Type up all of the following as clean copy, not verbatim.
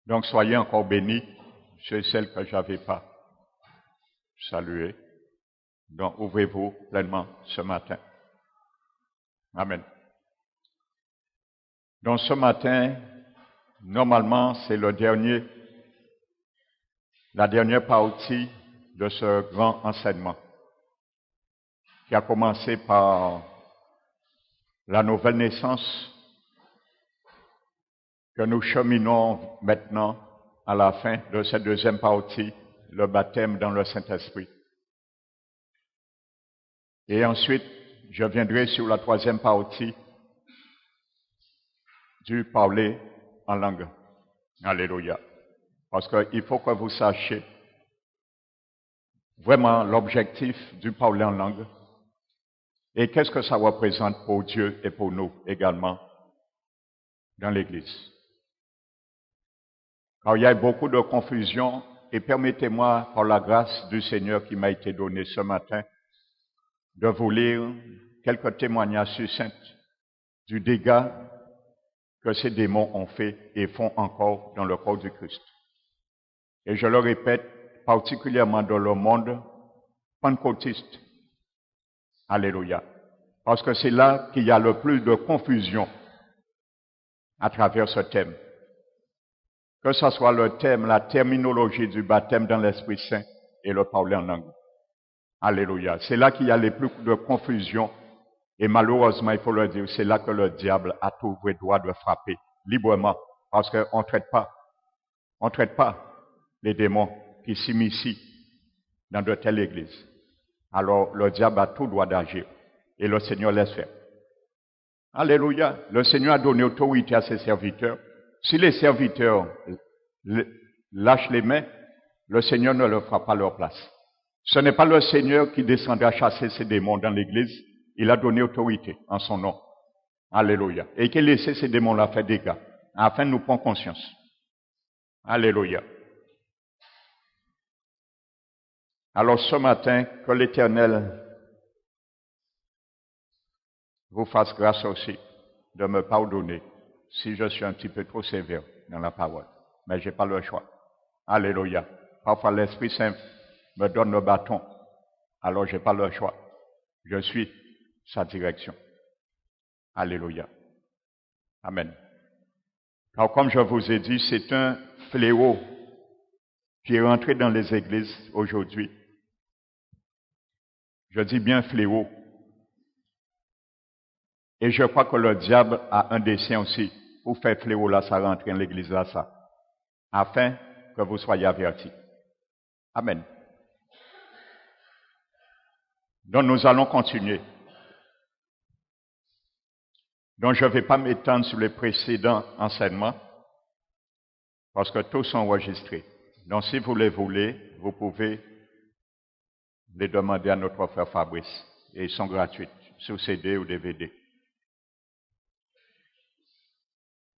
Donc soyez encore bénis, ceux et celles que je n'avais pas salués. Donc ouvrez-vous pleinement ce matin. Amen. Donc ce matin, normalement, c'est la dernière partie de ce grand enseignement qui a commencé par la nouvelle naissance que nous cheminons maintenant à la fin de cette deuxième partie, le baptême dans le Saint-Esprit. Et ensuite, je viendrai sur la troisième partie du parler en langue. Alléluia. Parce qu'il faut que vous sachiez vraiment l'objectif du parler en langue et qu'est-ce que ça représente pour Dieu et pour nous également dans l'Église. Car il y a beaucoup de confusion et permettez-moi, par la grâce du Seigneur qui m'a été donnée ce matin, de vous lire quelques témoignages succincts du dégât que ces démons ont fait et font encore dans le corps du Christ. Et je le répète, particulièrement dans le monde pentecôtiste. Alléluia. Parce que c'est là qu'il y a le plus de confusion à travers ce thème. Que ce soit le thème, la terminologie du baptême dans l'Esprit Saint et le parler en langue. Alléluia. C'est là qu'il y a le plus de confusion. Et malheureusement, il faut le dire, c'est là que le diable a trouvé droit de frapper librement. Parce qu'on ne traite pas les démons qui s'immiscient dans de telles églises. Alors, le diable a tout droit d'agir. Et le Seigneur laisse faire. Alléluia. Le Seigneur a donné autorité à ses serviteurs. Si les serviteurs lâchent les mains, le Seigneur ne le fera pas à leur place. Ce n'est pas le Seigneur qui descendra chasser ces démons dans l'église. Il a donné autorité en son nom. Alléluia. Et qu'il laisse ces démons-là faire des dégâts, afin de nous prendre conscience. Alléluia. Alors ce matin, que l'Éternel vous fasse grâce aussi de me pardonner si je suis un petit peu trop sévère dans la parole. Mais je n'ai pas le choix. Alléluia. Parfois l'Esprit Saint me donne le bâton. Alors je n'ai pas le choix. Je suis sa direction. Alléluia. Amen. Alors comme je vous ai dit, c'est un fléau qui est rentré dans les églises aujourd'hui. Je dis bien fléau. Et je crois que le diable a un dessein aussi pour faire fléau là, ça rentrer dans l'église là, ça. Afin que vous soyez avertis. Amen. Donc nous allons continuer. Donc je ne vais pas m'étendre sur les précédents enseignements parce que tous sont enregistrés. Donc si vous les voulez, vous pouvez les demander à notre frère Fabrice et ils sont gratuits sur CD ou DVD.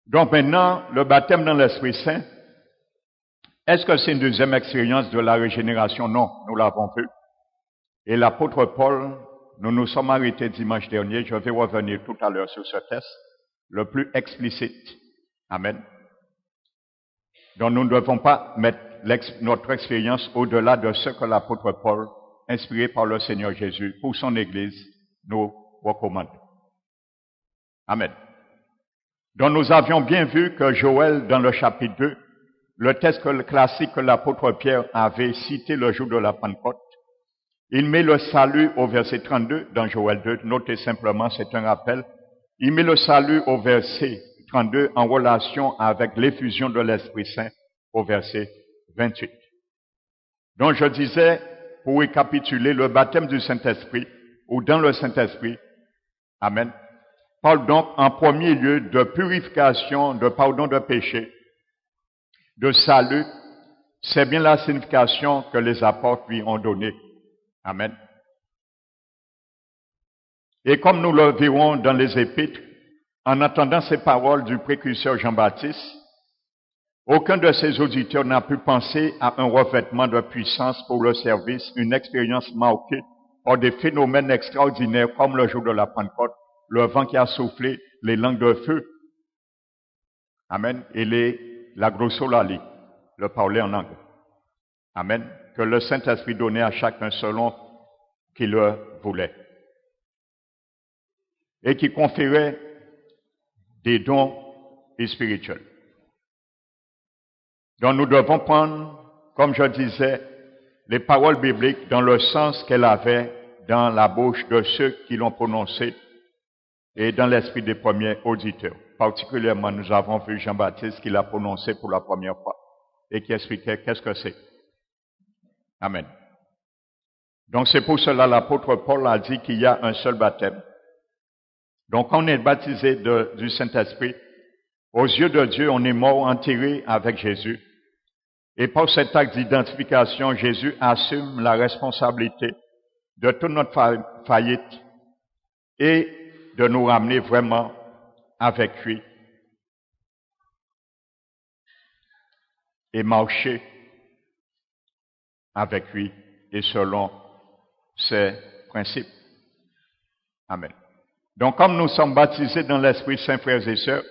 Donc maintenant, le baptême dans l'Esprit Saint, est-ce que c'est une deuxième expérience de la régénération? Non, nous l'avons vu. Et l'apôtre Paul, nous nous sommes arrêtés dimanche dernier, je vais revenir tout à l'heure sur ce texte, le plus explicite. Amen. Donc nous ne devons pas mettre notre expérience au-delà de ce que l'apôtre Paul, inspiré par le Seigneur Jésus, pour son Église, nous recommande. Amen. Donc nous avions bien vu que Joël, dans le chapitre 2, le texte classique que l'apôtre Pierre avait cité le jour de la Pentecôte, il met le salut au verset 32 dans Joël 2. Notez simplement, c'est un rappel. Il met le salut au verset 32 en relation avec l'effusion de l'Esprit Saint au verset 28. Donc je disais, pour récapituler, le baptême du Saint-Esprit ou dans le Saint-Esprit, amen, parle donc en premier lieu de purification, de pardon de péché, de salut. C'est bien la signification que les apôtres lui ont donnée. Amen. Et comme nous le verrons dans les épîtres, en entendant ces paroles du précurseur Jean-Baptiste, aucun de ses auditeurs n'a pu penser à un revêtement de puissance pour le service, une expérience marquée par des phénomènes extraordinaires comme le jour de la Pentecôte, le vent qui a soufflé, les langues de feu, amen, et les la glossolali, le parler en langue. Amen. Que le Saint-Esprit donnait à chacun selon qu'il le voulait. Et qui conférait des dons spirituels. Donc nous devons prendre, comme je disais, les paroles bibliques dans le sens qu'elles avaient dans la bouche de ceux qui l'ont prononcé et dans l'esprit des premiers auditeurs. Particulièrement, nous avons vu Jean-Baptiste qui l'a prononcé pour la première fois et qui expliquait qu'est-ce que c'est. Amen. Donc c'est pour cela l'apôtre Paul a dit qu'il y a un seul baptême. Donc quand on est baptisé du Saint-Esprit, aux yeux de Dieu, on est mort, enterré avec Jésus. Et par cet acte d'identification, Jésus assume la responsabilité de toute notre faillite et de nous ramener vraiment avec lui et marcher avec lui et selon ses principes. Amen. Donc, comme nous sommes baptisés dans l'Esprit Saint, frères et sœurs,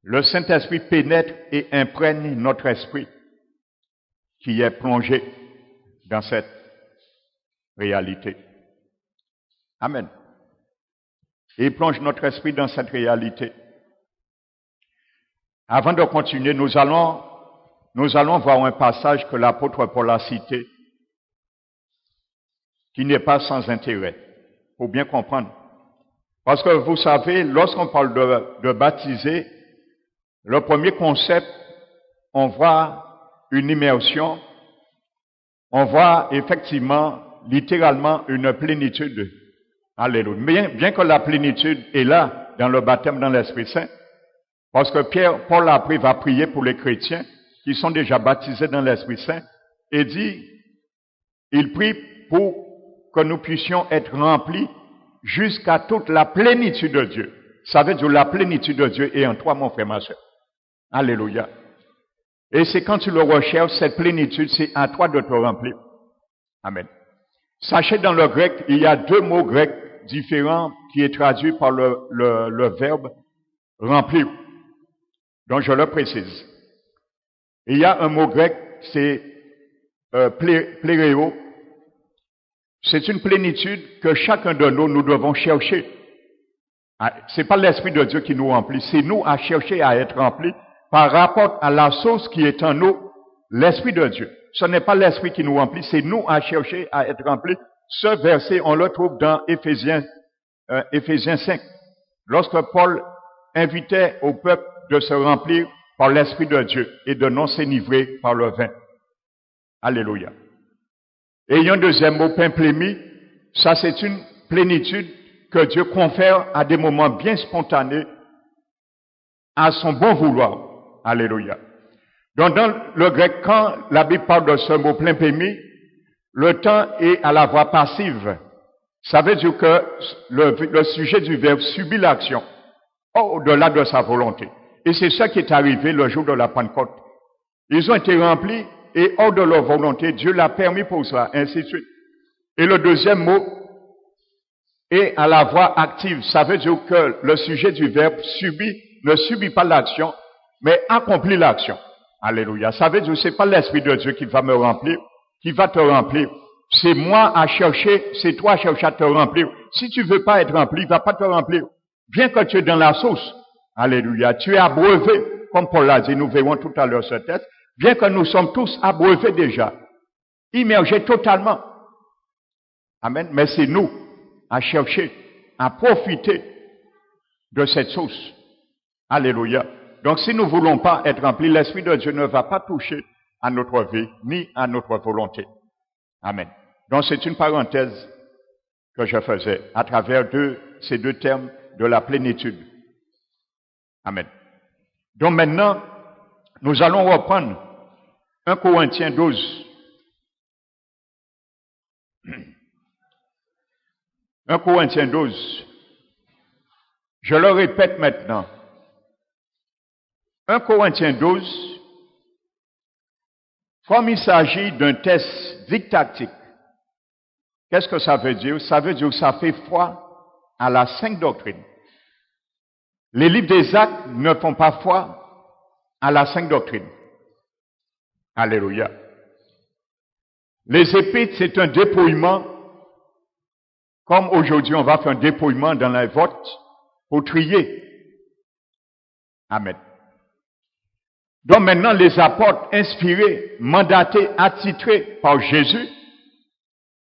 le Saint-Esprit pénètre et imprègne notre esprit qui est plongé dans cette réalité. Amen. Et il plonge notre esprit dans cette réalité. Avant de continuer, nous allons voir un passage que l'apôtre Paul a cité, qui n'est pas sans intérêt, pour bien comprendre. Parce que vous savez, lorsqu'on parle de baptiser, le premier concept, on voit une immersion, on voit effectivement, littéralement, une plénitude. Alléluia. Bien que la plénitude est là, dans le baptême dans l'Esprit Saint, parce que Paul après va prier pour les chrétiens qui sont déjà baptisés dans l'Esprit Saint, et dit, il prie pour que nous puissions être remplis jusqu'à toute la plénitude de Dieu. Ça veut dire la plénitude de Dieu est en toi, mon frère, ma soeur. Alléluia. Et c'est quand tu le recherches, cette plénitude, c'est à toi de te remplir. Amen. Sachez, dans le grec, il y a deux mots grecs différents qui est traduit par le verbe remplir. Donc, je le précise. Il y a un mot grec, c'est pléréo. C'est une plénitude que chacun de nous devons chercher. C'est pas l'Esprit de Dieu qui nous remplit, c'est nous à chercher à être remplis par rapport à la source qui est en nous, l'Esprit de Dieu. Ce n'est pas l'Esprit qui nous remplit, c'est nous à chercher à être remplis. Ce verset, on le trouve dans Éphésiens 5. Lorsque Paul invitait au peuple de se remplir par l'Esprit de Dieu et de non s'enivrer par le vin. Alléluia. Et il y a un deuxième mot, pimplémie. Ça, c'est une plénitude que Dieu confère à des moments bien spontanés à son bon vouloir. Alléluia. Donc, dans le grec, quand la Bible parle de ce mot pimplémie, le temps est à la voix passive. Ça veut dire que le sujet du verbe subit l'action au-delà de sa volonté. Et c'est ça qui est arrivé le jour de la Pentecôte. Ils ont été remplis et hors de leur volonté, Dieu l'a permis pour ça, ainsi de suite. Et le deuxième mot est à la voix active. Ça veut dire que le sujet du verbe ne subit pas l'action, mais accomplit l'action. Alléluia. Ça veut dire que c'est pas l'Esprit de Dieu qui va me remplir, qui va te remplir. C'est moi à chercher, c'est toi à chercher à te remplir. Si tu veux pas être rempli, il va pas te remplir. Bien que tu es dans la source. Alléluia. Tu es abreuvé, comme Paul l'a dit, nous verrons tout à l'heure ce texte. Bien que nous sommes tous abreuvés déjà, immergés totalement. Amen. Mais c'est nous à chercher, à profiter de cette source. Alléluia. Donc si nous ne voulons pas être remplis, l'Esprit de Dieu ne va pas toucher à notre vie, ni à notre volonté. Amen. Donc c'est une parenthèse que je faisais à travers ces deux termes de la plénitude. Amen. Donc maintenant, nous allons reprendre 1 Corinthiens 12. 1 Corinthiens 12. Je le répète maintenant. 1 Corinthiens 12, comme il s'agit d'un test didactique, qu'est-ce que ça veut dire? Ça veut dire que ça fait foi à la sainte doctrine. Les livres des actes ne font pas foi à la sainte doctrine. Alléluia. Les épîtres, c'est un dépouillement, comme aujourd'hui on va faire un dépouillement dans les votes pour trier. Amen. Donc maintenant, les apôtres inspirés, mandatés, attitrés par Jésus,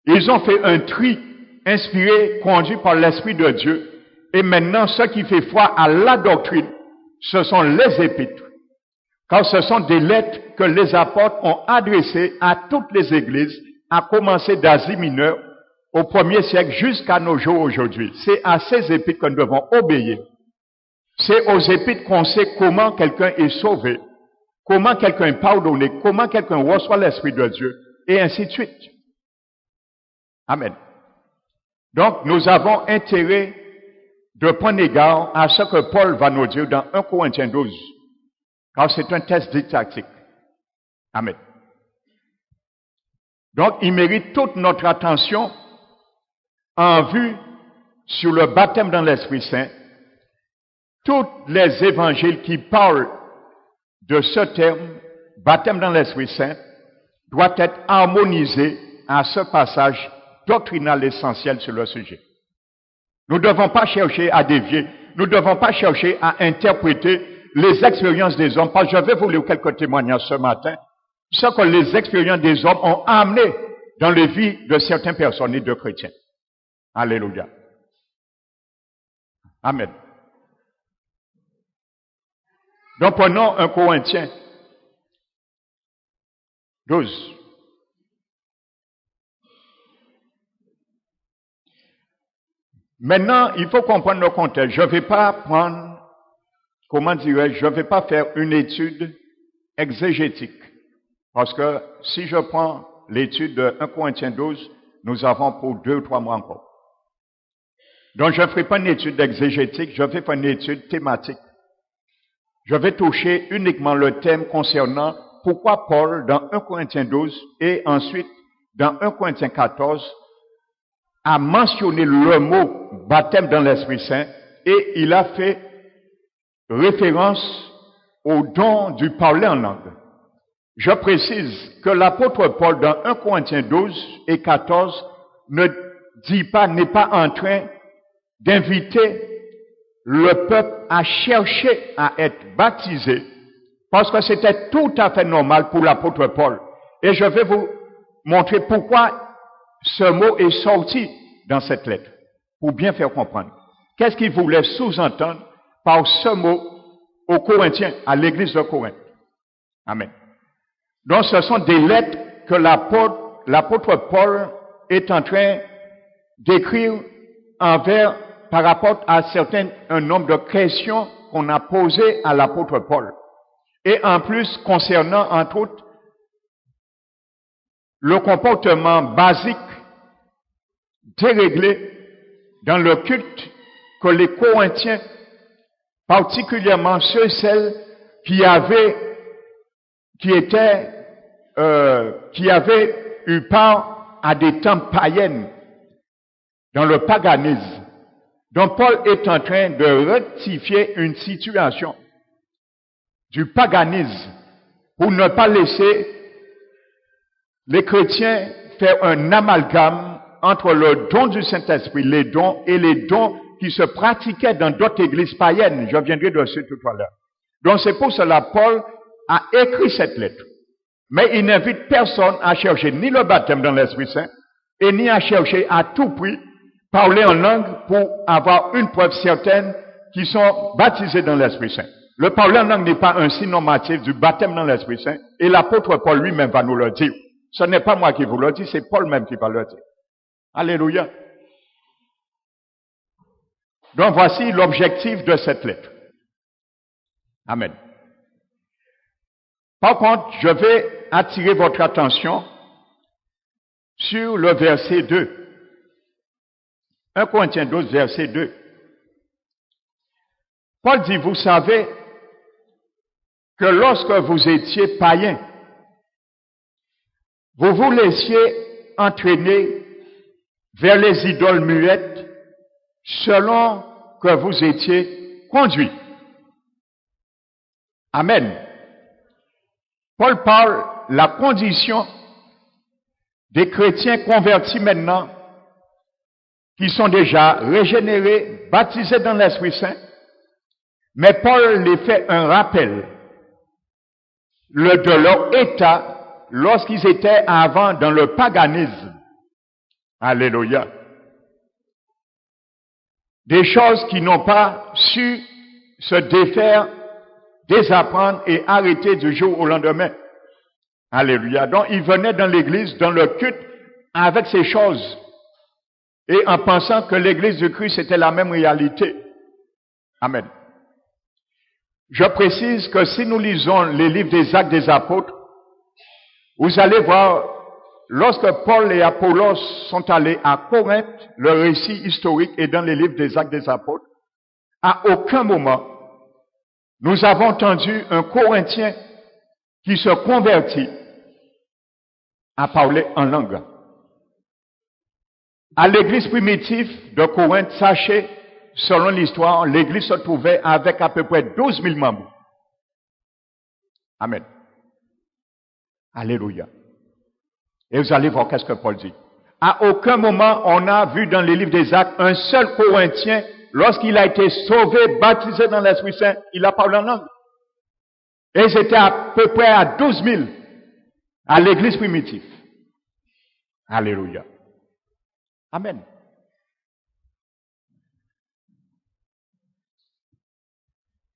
ils ont fait un tri inspiré, conduit par l'Esprit de Dieu. Et maintenant, ce qui fait foi à la doctrine, ce sont les épîtres. Car ce sont des lettres que les apôtres ont adressées à toutes les églises, à commencer d'Asie mineure, au 1er siècle jusqu'à nos jours aujourd'hui. C'est à ces épîtres que nous devons obéir. C'est aux épîtres qu'on sait comment quelqu'un est sauvé, comment quelqu'un est pardonné, comment quelqu'un reçoit l'Esprit de Dieu, et ainsi de suite. Amen. Donc, nous avons intérêt de prendre égard à ce que Paul va nous dire dans 1 Corinthiens 12, car c'est un test didactique. Amen. Donc, il mérite toute notre attention en vue sur le baptême dans l'Esprit Saint. Tous les évangiles qui parlent de ce terme, baptême dans l'Esprit Saint, doivent être harmonisés à ce passage doctrinal essentiel sur le sujet. Nous ne devons pas chercher à dévier, nous ne devons pas chercher à interpréter les expériences des hommes, parce que je vais vous lire quelques témoignages ce matin, ce que les expériences des hommes ont amené dans les vies de certaines personnes et de chrétiens. Alléluia. Amen. Donc prenons 1 Corinthiens 12. Maintenant, il faut comprendre le contexte. Je ne vais pas prendre, comment dirais-je, je ne vais pas faire une étude exégétique. Parce que si je prends l'étude de 1 Corinthiens 12, nous avons pour 2 ou 3 mois encore. Donc je ne ferai pas une étude exégétique, je vais faire une étude thématique. Je vais toucher uniquement le thème concernant pourquoi Paul, dans 1 Corinthiens 12 et ensuite dans 1 Corinthiens 14, a mentionné le mot baptême dans l'Esprit Saint et il a fait référence au don du parler en langue. Je précise que l'apôtre Paul, dans 1 Corinthiens 12 et 14, ne dit pas, n'est pas en train d'inviter le peuple à chercher à être baptisé, parce que c'était tout à fait normal pour l'apôtre Paul. Et je vais vous montrer pourquoi ce mot est sorti dans cette lettre, pour bien faire comprendre. Qu'est-ce qu'il voulait sous-entendre par ce mot aux Corinthiens, à l'église de Corinthe? Amen. Donc ce sont des lettres que l'apôtre Paul est en train d'écrire par rapport à un nombre de questions qu'on a posées à l'apôtre Paul. Et en plus, concernant, entre autres, le comportement basique, déréglé, dans le culte que les Corinthiens, particulièrement ceux et celles qui avaient eu part à des temps païennes, dans le paganisme. Donc Paul est en train de rectifier une situation du paganisme pour ne pas laisser les chrétiens faire un amalgame entre le don du Saint-Esprit, les dons et les dons qui se pratiquaient dans d'autres églises païennes. Je viendrai dessus tout à l'heure. Donc c'est pour cela que Paul a écrit cette lettre. Mais il n'invite personne à chercher ni le baptême dans l'Esprit Saint et ni à chercher à tout prix parler en langue pour avoir une preuve certaine qu'ils sont baptisés dans l'Esprit Saint. Le parler en langue n'est pas un signe normatif du baptême dans l'Esprit Saint, et l'apôtre Paul lui-même va nous le dire. Ce n'est pas moi qui vous le dis, c'est Paul même qui va le dire. Alléluia. Donc voici l'objectif de cette lettre. Amen. Par contre, je vais attirer votre attention sur le verset 2. 1 Corinthiens 12, verset 2. Paul dit, vous savez que lorsque vous étiez païens, vous vous laissiez entraîner vers les idoles muettes selon que vous étiez conduits. Amen. Paul parle la condition des chrétiens convertis maintenant, qui sont déjà régénérés, baptisés dans l'Esprit Saint, mais Paul les fait un rappel de leur état lorsqu'ils étaient avant dans le paganisme. Alléluia. Des choses qui n'ont pas su se défaire, désapprendre et arrêter du jour au lendemain. Alléluia. Donc, ils venaient dans l'église, dans le culte, avec ces choses. Et en pensant que l'église du Christ était la même réalité. Amen. Je précise que si nous lisons les livres des Actes des Apôtres, vous allez voir, lorsque Paul et Apollos sont allés à Corinthe, le récit historique est dans les livres des Actes des Apôtres, à aucun moment, nous avons entendu un Corinthien qui se convertit à parler en langue. À l'église primitive de Corinthe, sachez, selon l'histoire, l'église se trouvait avec à peu près 12 000 membres. Amen. Alléluia. Et vous allez voir qu'est-ce que Paul dit. À aucun moment, on a vu dans les livres des Actes un seul Corinthien, lorsqu'il a été sauvé, baptisé dans l'Esprit Saint, il a parlé en langue. Et c'était à peu près à 12 000 à l'église primitive. Alléluia. Amen.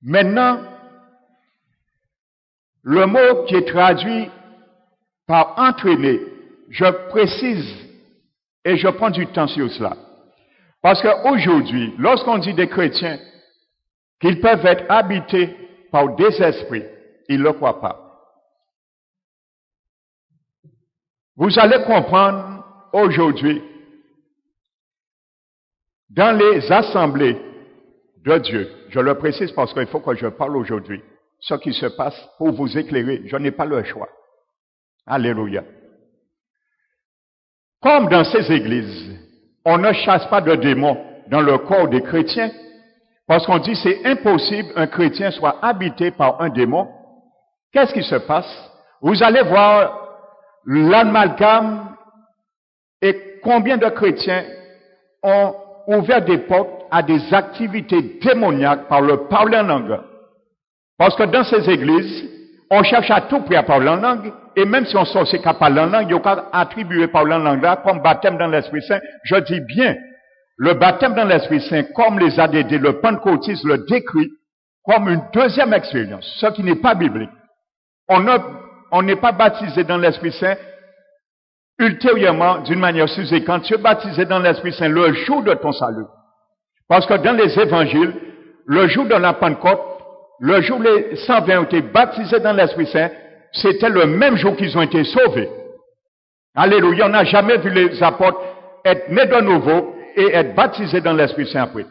Maintenant, le mot qui est traduit par entraîner, je précise et je prends du temps sur cela. Parce qu'aujourd'hui, lorsqu'on dit des chrétiens qu'ils peuvent être habités par des esprits, ils ne le croient pas. Vous allez comprendre aujourd'hui, dans les assemblées de Dieu, je le précise parce qu'il faut que je parle aujourd'hui, ce qui se passe pour vous éclairer, je n'ai pas le choix. Alléluia. Comme dans ces églises, on ne chasse pas de démons dans le corps des chrétiens, parce qu'on dit c'est impossible qu'un chrétien soit habité par un démon. Qu'est-ce qui se passe? Vous allez voir l'amalgame et combien de chrétiens ont ouvert des portes à des activités démoniaques par le parler en langue. Parce que dans ces églises, on cherche à tout prix à parler en langue, et même si on sort c'est qu'à parler en langue, il y a attribué parler en langue là comme baptême dans l'Esprit Saint. Je dis bien, le baptême dans l'Esprit Saint, comme les ADD, le pentecôtisme le décrit comme une deuxième expérience, ce qui n'est pas biblique. On n'est pas baptisé dans l'Esprit Saint ultérieurement d'une manière subséquente. Tu es baptisé dans l'Esprit Saint le jour de ton salut. Parce que dans les évangiles, le jour de la Pentecôte, le jour où les 120 ont été baptisés dans l'Esprit Saint, c'était le même jour qu'ils ont été sauvés. Alléluia, on n'a jamais vu les apôtres être nés de nouveau et être baptisés dans l'Esprit Saint après.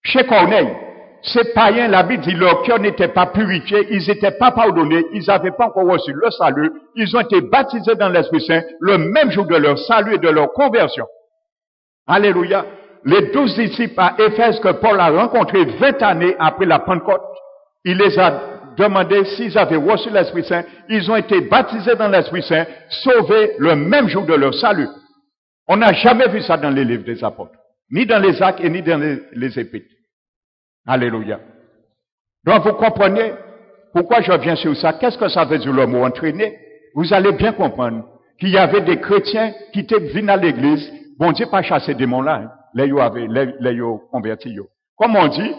Chez Corneille, ces païens, la Bible dit, leur cœur n'était pas purifié, ils n'étaient pas pardonnés, ils n'avaient pas encore reçu le salut, ils ont été baptisés dans l'Esprit Saint le même jour de leur salut et de leur conversion. Alléluia. Les 12 disciples à Éphèse que Paul a rencontrés 20 années après la Pentecôte, il les a demandé s'ils avaient reçu l'Esprit Saint, ils ont été baptisés dans l'Esprit Saint, sauvés le même jour de leur salut. On n'a jamais vu ça dans les livres des apôtres, ni dans les actes et ni dans les épîtres. Alléluia. Donc vous comprenez pourquoi je viens sur ça. Qu'est-ce que ça veut dire le mot entraîner? Vous allez bien comprendre qu'il y avait des chrétiens qui étaient venus à l'église, bon Dieu pas chasser des démons là, les convertis. Comme on dit,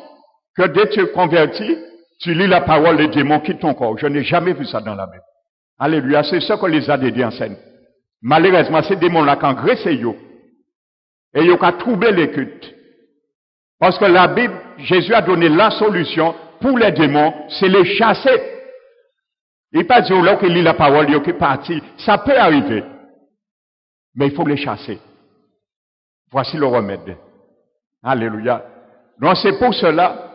que dès que tu es converti, tu lis la parole, les démons quittent ton corps. Je n'ai jamais vu ça dans la Bible. Alléluia, c'est ce que les ADD enseignent. Malheureusement, ces démons-là, quand graissé yo, et yo qu'a troublé les cultes. Parce que la Bible, Jésus a donné la solution pour les démons, c'est les chasser. Il n'est pas dit là qu'il lit la parole, il est parti. Ça peut arriver. Mais il faut les chasser. Voici le remède. Alléluia. Donc c'est pour cela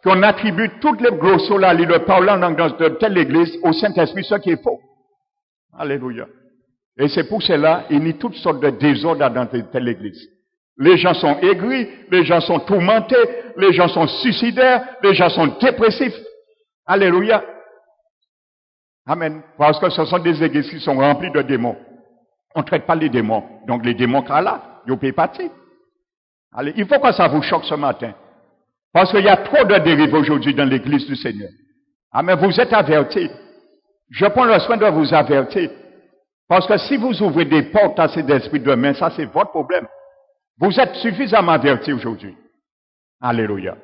qu'on attribue toutes les grossos là, le parler en langue dans telle église au Saint-Esprit, ce qui est faux. Alléluia. Et c'est pour cela qu'il y a toutes sortes de désordres dans telle église. Les gens sont aigris, les gens sont tourmentés, les gens sont suicidaires, les gens sont dépressifs. Alléluia. Amen. Parce que ce sont des églises qui sont remplies de démons. On ne traite pas les démons. Donc les démons qu'il là, ils ne peuvent pas partir. Allez, il faut que ça vous choque ce matin. Parce qu'il y a trop de dérives aujourd'hui dans l'église du Seigneur. Amen. Vous êtes avertis. Je prends le soin de vous avertir. Parce que si vous ouvrez des portes à ces esprits demain, ça c'est votre problème. Vous êtes suffisamment avertis aujourd'hui. Alléluia.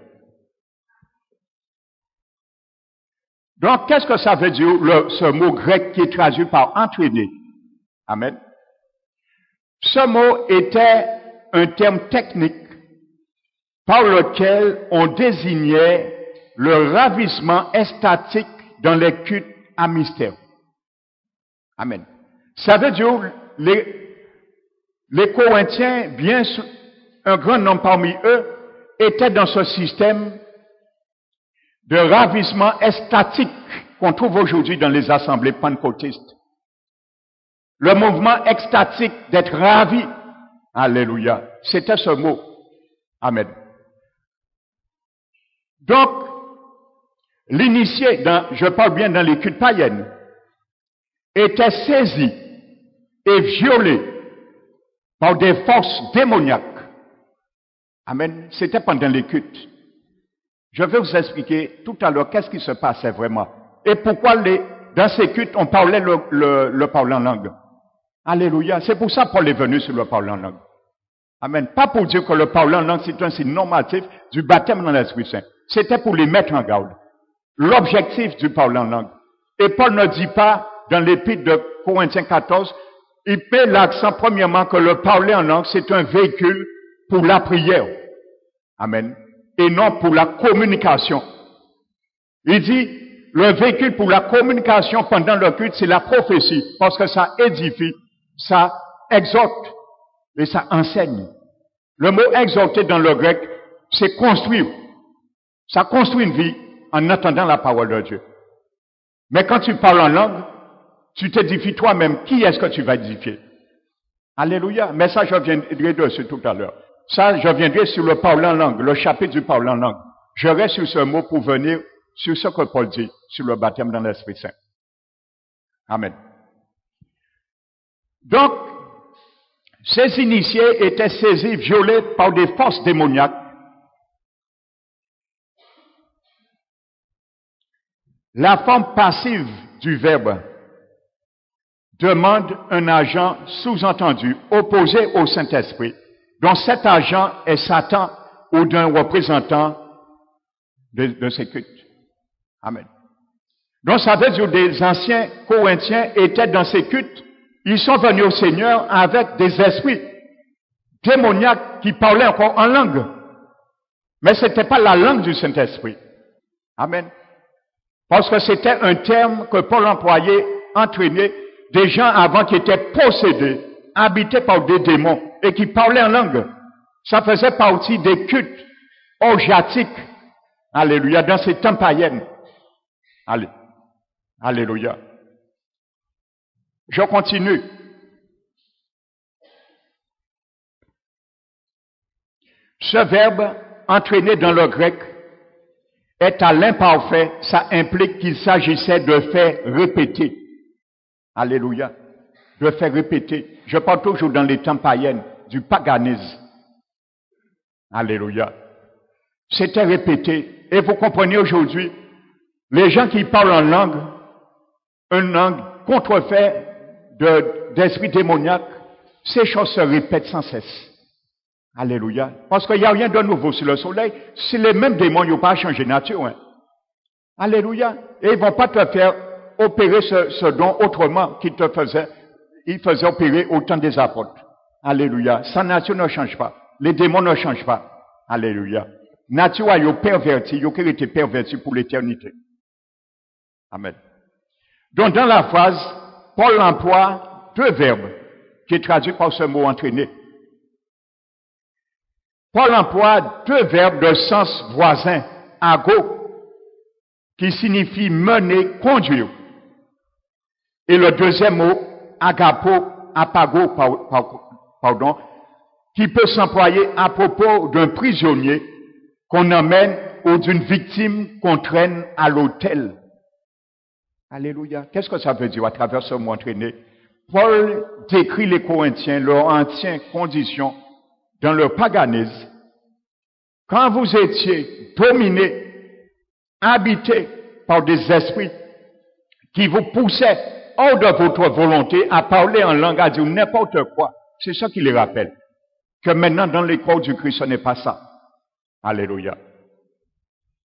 Donc, qu'est-ce que ça veut dire, ce mot grec qui est traduit par entraîner? Amen. Ce mot était un terme technique par lequel on désignait le ravissement extatique dans les cultes à mystère. Amen. Ça veut dire, les Corinthiens, bien un grand nombre parmi eux, étaient dans ce système de ravissement extatique qu'on trouve aujourd'hui dans les assemblées pentecôtistes. Le mouvement extatique d'être ravi. Alléluia. C'était ce mot. Amen. Donc, l'initié, je parle bien dans les cultes païennes, était saisi et violé par des forces démoniaques. Amen. C'était pendant les cultes. Je vais vous expliquer tout à l'heure qu'est-ce qui se passait vraiment. Et pourquoi dans ces cultes, on parlait le parler en langue. Alléluia. C'est pour ça que Paul est venu sur le parler en langue. Amen. Pas pour dire que le parler en langue, c'est un signe normatif du baptême dans l'Esprit Saint. C'était pour les mettre en garde. L'objectif du parler en langue. Et Paul ne dit pas, dans l'épître de Corinthiens 14, il met l'accent premièrement que le parler en langue, c'est un véhicule pour la prière. Amen. Et non pour la communication. Il dit, le véhicule pour la communication pendant le culte, c'est la prophétie, parce que ça édifie, ça exhorte et ça enseigne. Le mot exhorter dans le grec, c'est construire. Ça construit une vie en attendant la parole de Dieu. Mais quand tu parles en langue, tu t'édifies toi-même. Qui est-ce que tu vas édifier? Alléluia. Mais ça, je viendrai dessus tout à l'heure. Ça, je viendrai sur le parler en langue, le chapitre du parler en langue. Je reste sur ce mot pour venir sur ce que Paul dit, sur le baptême dans l'Esprit Saint. Amen. Donc, ces initiés étaient saisis, violés par des forces démoniaques. La forme passive du verbe demande un agent sous-entendu, opposé au Saint-Esprit, dont cet agent est Satan ou d'un représentant de ces cultes. Amen. Donc ça veut dire que des anciens Corinthiens étaient dans ces cultes. Ils sont venus au Seigneur avec des esprits démoniaques qui parlaient encore en langue. Mais ce n'était pas la langue du Saint-Esprit. Amen. Parce que c'était un terme que Paul employait, entraîner des gens avant qui étaient possédés, habités par des démons et qui parlaient en langue. Ça faisait partie des cultes orgiatiques. Alléluia. Dans ces temps païennes. Alléluia. Je continue. Ce verbe, entraîné dans le grec, est à l'imparfait. Ça implique qu'il s'agissait de faire répéter. Alléluia. De faire répéter. Je parle toujours dans les temps païennes, du paganisme. Alléluia. C'était répété. Et vous comprenez aujourd'hui, les gens qui parlent en langue, une langue contrefaite d'esprit démoniaque, ces choses se répètent sans cesse. Alléluia. Parce qu'il n'y a rien de nouveau sur le soleil. C'est les mêmes démons, ils n'ont pas changé nature. Hein. Alléluia. Et ils ne vont pas te faire opérer ce don autrement qu'ils te faisaient. Ils faisaient opérer au temps des apôtres. Alléluia. Sa nature ne change pas. Les démons ne changent pas. Alléluia. Nature a été pervertie, ils ont été pervertis pour l'éternité. Amen. Donc dans la phrase, Paul emploie deux verbes qui est traduit par ce mot entraîner. Paul emploie deux verbes de sens voisin, ago, qui signifie mener, conduire. Et le deuxième mot, agapo, apago, pardon, qui peut s'employer à propos d'un prisonnier qu'on emmène ou d'une victime qu'on traîne à l'autel. Alléluia. Qu'est-ce que ça veut dire à travers ce mot entraîné? Paul décrit les Corinthiens, leur ancienne condition dans leur paganisme. Quand vous étiez dominés, habités par des esprits qui vous poussaient hors de votre volonté à parler en langue, à dire n'importe quoi, c'est ça qui les rappelle. Que maintenant, dans les corps du Christ, ce n'est pas ça. Alléluia.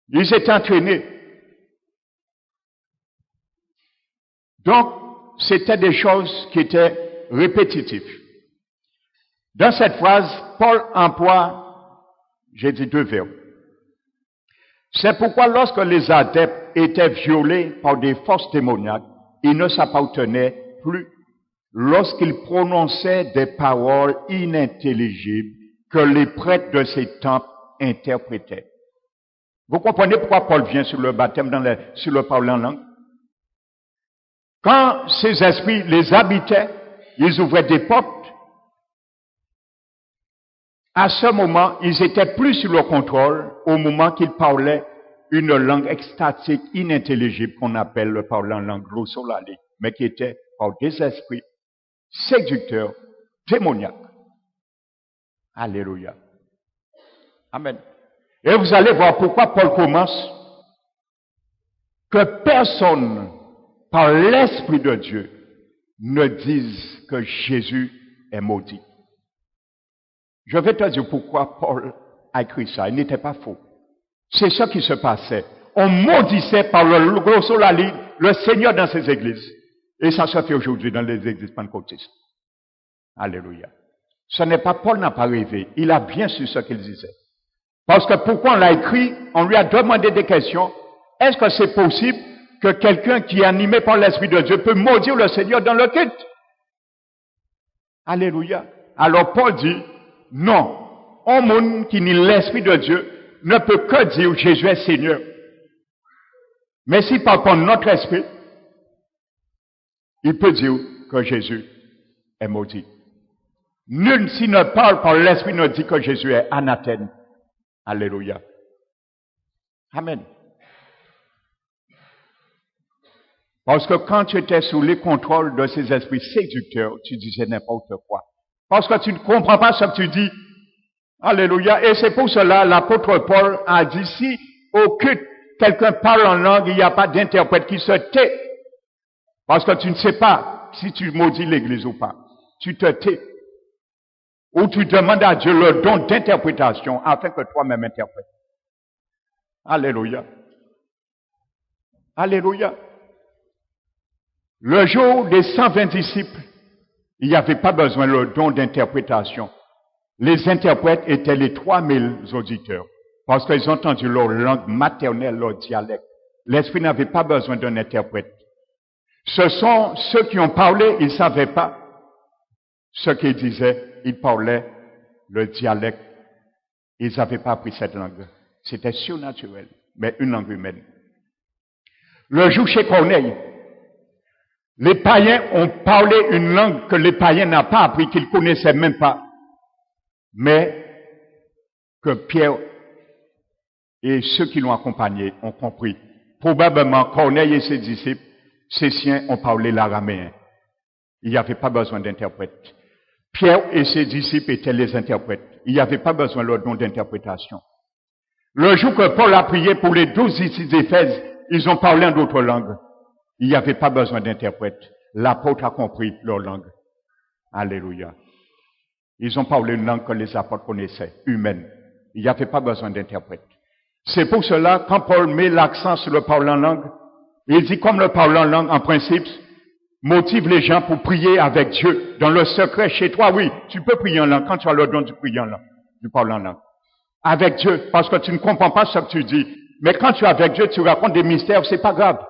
Ils étaient entraînés. Donc, c'était des choses qui étaient répétitives. Dans cette phrase, Paul emploie, j'ai dit 2 verbes. C'est pourquoi lorsque les adeptes étaient violés par des forces démoniaques, ils ne s'appartenaient plus lorsqu'ils prononçaient des paroles inintelligibles que les prêtres de ces temples interprétaient. Vous comprenez pourquoi Paul vient sur le baptême, sur le parler en langue? Quand ces esprits les habitaient, ils ouvraient des portes. À ce moment, ils étaient plus sous leur contrôle au moment qu'ils parlaient une langue extatique inintelligible qu'on appelle le parler en langue glossolalique, mais qui était par des esprits séducteurs, démoniaques. Alléluia. Amen. Et vous allez voir pourquoi Paul commence que personne, par l'Esprit de Dieu, ne dise que Jésus est maudit. Je vais te dire pourquoi Paul a écrit ça. Il n'était pas faux. C'est ça qui se passait. On maudissait par le glossolali le Seigneur dans ses églises. Et ça se fait aujourd'hui dans les églises pentecôtistes. Alléluia. Ce n'est pas Paul n'a pas rêvé. Il a bien su ce qu'il disait. Parce que pourquoi on l'a écrit, on lui a demandé des questions. Est-ce que c'est possible que quelqu'un qui est animé par l'Esprit de Dieu peut maudire le Seigneur dans le culte? Alléluia. Alors Paul dit, non. Un monde qui nie l'Esprit de Dieu ne peut que dire Jésus est Seigneur. Mais s'il parle par notre esprit, il peut dire que Jésus est maudit. Nul s'il ne parle par l'Esprit ne dit que Jésus est anathème. Alléluia. Amen. Parce que quand tu étais sous les contrôles de ces esprits séducteurs, tu disais n'importe quoi. Parce que tu ne comprends pas ce que tu dis. Alléluia. Et c'est pour cela l'apôtre Paul a dit, si au culte, quelqu'un parle en langue, il n'y a pas d'interprète qui se tait. Parce que tu ne sais pas si tu maudis l'église ou pas. Tu te tais. Ou tu demandes à Dieu le don d'interprétation afin que toi-même interprètes. Alléluia. Alléluia. Le jour des 120 disciples, il n'y avait pas besoin le don d'interprétation. Les interprètes étaient les 3000 auditeurs, parce qu'ils ont entendu leur langue maternelle, leur dialecte. L'Esprit n'avait pas besoin d'un interprète. Ce sont ceux qui ont parlé, ils ne savaient pas ce qu'ils disaient. Ils parlaient le dialecte. Ils n'avaient pas appris cette langue. C'était surnaturel, mais une langue humaine. Le jour chez Corneille, les païens ont parlé une langue que les païens n'ont pas appris, qu'ils ne connaissaient même pas. Mais que Pierre et ceux qui l'ont accompagné ont compris. Probablement, Corneille et ses disciples, ses siens ont parlé l'araméen. Il n'y avait pas besoin d'interprète. Pierre et ses disciples étaient les interprètes. Il n'y avait pas besoin de leur don d'interprétation. Le jour que Paul a prié pour les 12 ici d'Éphèse, ils ont parlé en d'autres langues. Il n'y avait pas besoin d'interprète. L'apôtre a compris leur langue. Alléluia. Ils ont parlé une langue que les apôtres connaissaient, humaine. Il n'y avait pas besoin d'interprète. C'est pour cela, quand Paul met l'accent sur le parler en langue, il dit comme le parler en langue, en principe, motive les gens pour prier avec Dieu. Dans le secret, chez toi, oui, tu peux prier en langue quand tu as le don du prier en langue, du parler en langue. Avec Dieu, parce que tu ne comprends pas ce que tu dis. Mais quand tu es avec Dieu, tu racontes des mystères, c'est pas grave.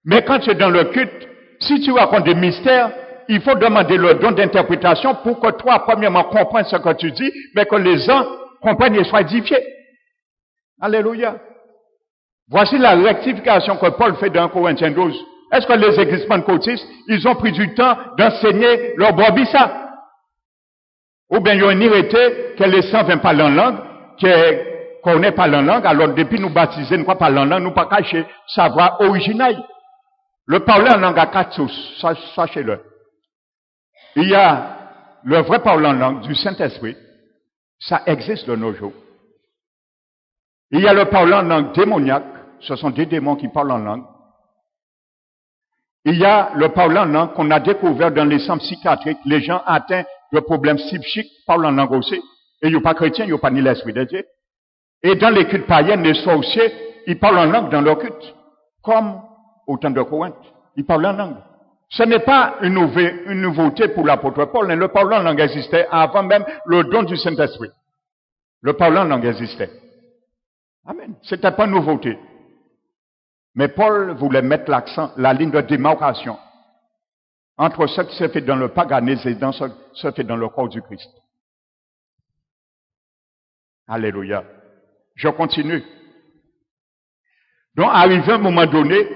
Mais quand tu es dans le culte, si tu racontes des mystères, il faut demander le don d'interprétation pour que toi, premièrement, comprennes ce que tu dis, mais que les gens comprennent et soient édifiés. Alléluia. Voici la rectification que Paul fait dans Corinthiens 12. Est-ce que les églises pentecôtistes, ils ont pris du temps d'enseigner leur brebis ça? Ou bien ils ont irrité que les 120 parlent en langue, qu'on n'est pas en langue, alors depuis nous baptiser, nous ne parlons en langue, nous pas cacher savoir original. Le parler en langue à quatre sources, sachez-le. Il y a le vrai parler en langue du Saint-Esprit, ça existe de nos jours. Il y a le parler en langue démoniaque, ce sont des démons qui parlent en langue. Il y a le parler en langue qu'on a découvert dans les centres psychiatriques, les gens atteints de problèmes psychiques parlent en langue aussi. Et ils ne sont pas chrétiens, ils n'ont pas ni l'Esprit de Dieu. Et dans les cultes païennes, les sorciers, ils parlent en langue dans leur culte, comme au temps de Corinthe. Ils parlent en langue. Ce n'est pas une nouveauté pour l'apôtre Paul, mais le parler en langue existait avant même le don du Saint-Esprit. Le parler en langue existait. Amen. C'était pas une nouveauté. Mais Paul voulait mettre l'accent, la ligne de démarcation entre ce qui se fait dans le paganisme et dans ce qui se fait dans le corps du Christ. Alléluia. Je continue. Donc, arrivé à un moment donné,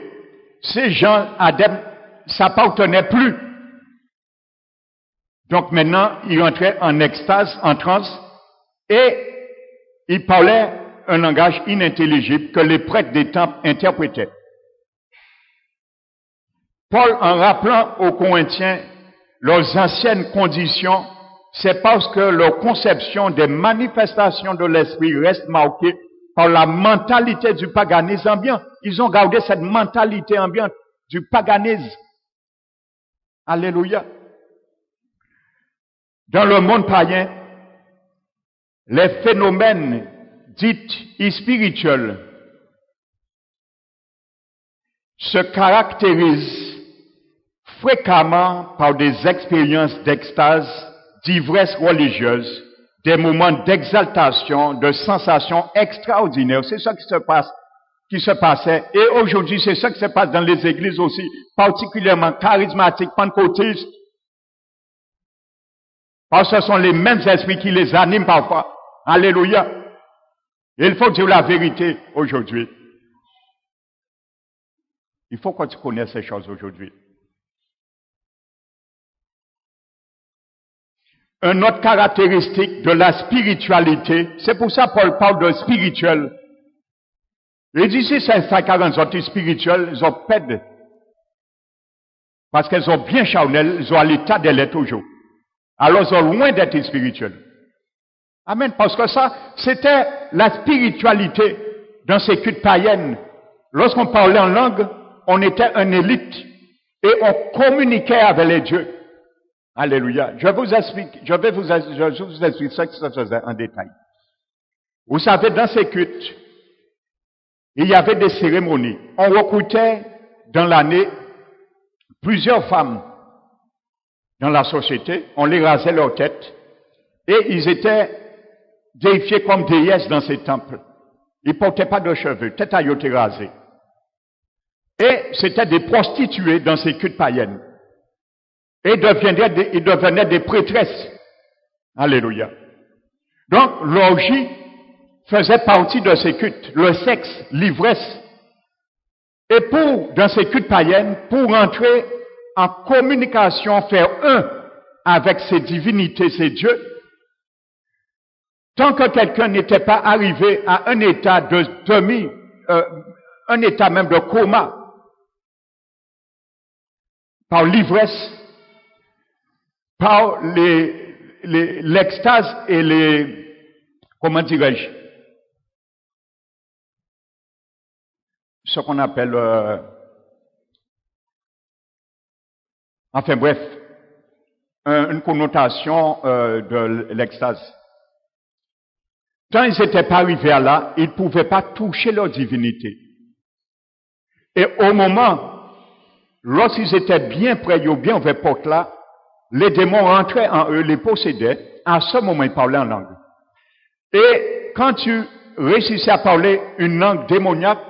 ces gens adeptes s'appartenaient plus. Donc maintenant, ils entraient en extase, en transe, et ils parlaient un langage inintelligible que les prêtres des temples interprétaient. Paul, en rappelant aux Corinthiens leurs anciennes conditions, c'est parce que leur conception des manifestations de l'esprit reste marquée par la mentalité du paganisme ambiant. Ils ont gardé cette mentalité ambiante du paganisme. Alléluia. Dans le monde païen, les phénomènes dits spirituels se caractérisent fréquemment par des expériences d'extase, d'ivresse religieuse, des moments d'exaltation, de sensations extraordinaires. C'est ça qui se passait. Et aujourd'hui, c'est ça qui se passe dans les églises aussi, particulièrement charismatiques, pentecôtistes. Parce que ce sont les mêmes esprits qui les animent parfois. Alléluia. Et il faut dire la vérité aujourd'hui. Il faut que tu connaisses ces choses aujourd'hui. Une autre caractéristique de la spiritualité, c'est pour ça que Paul parle de spirituel. Il dit si c'est 140 autres spirituels, ils ont perdu. Parce qu'elles sont bien charnelles, ils ont à l'état de l'être toujours. Alors ils sont loin d'être spirituels. Amen. Parce que ça, c'était la spiritualité dans ces cultes païennes. Lorsqu'on parlait en langue, on était une élite et on communiquait avec les dieux. Alléluia. Je vais vous expliquer ce que ça faisait en détail. Vous savez, dans ces cultes, il y avait des cérémonies. On recrutait dans l'année plusieurs femmes dans la société. On les rasait leur tête et ils étaient déifiés comme déesses dans ces temples. Ils ne portaient pas de cheveux, tête à yoté rasée. Et c'était des prostituées dans ces cultes païennes. Et ils devenaient des prêtresses. Alléluia. Donc, l'orgie faisait partie de ces cultes. Le sexe, l'ivresse. Et dans ces cultes païennes, pour entrer en communication, faire un avec ces divinités, ces dieux, tant que quelqu'un n'était pas arrivé à un état un état même de coma, par l'ivresse, par l'extase et comment dirais-je, ce qu'on appelle, enfin bref, une connotation de l'extase. Tant ils n'étaient pas arrivés à là, ils ne pouvaient pas toucher leur divinité. Et au moment, lorsqu'ils étaient bien près, ou bien vers porte là, les démons rentraient en eux, les possédaient. À ce moment, ils parlaient en langue. Et quand tu réussissais à parler une langue démoniaque,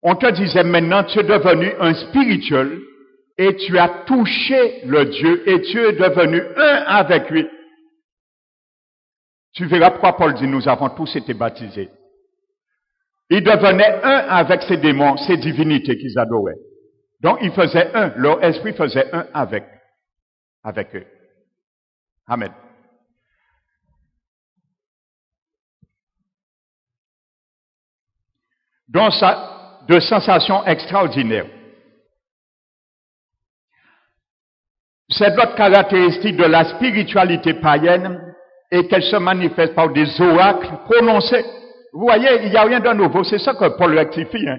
on te disait maintenant, tu es devenu un spirituel et tu as touché le Dieu et tu es devenu un avec lui. Tu verras pourquoi Paul dit, nous avons tous été baptisés. Ils devenaient un avec ces démons, ces divinités qu'ils adoraient. Donc, ils faisaient un, leur esprit faisait un avec eux. Amen. Donc, ça, de sensations extraordinaires. C'est d'autres caractéristiques de la spiritualité païenne et qu'elle se manifeste par des oracles prononcés. Vous voyez, il n'y a rien de nouveau. C'est ça que Paul rectifie. Hein.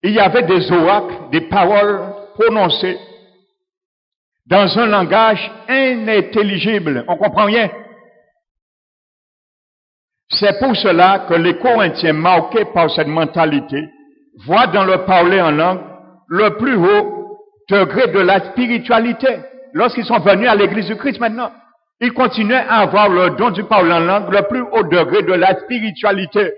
Il y avait des oracles, des paroles prononcées dans un langage inintelligible. On comprend rien. C'est pour cela que les Corinthiens, marqués par cette mentalité, voient dans le parler en langue le plus haut degré de la spiritualité. Lorsqu'ils sont venus à l'église du Christ maintenant, ils continuaient à avoir le don du parler en langue, le plus haut degré de la spiritualité.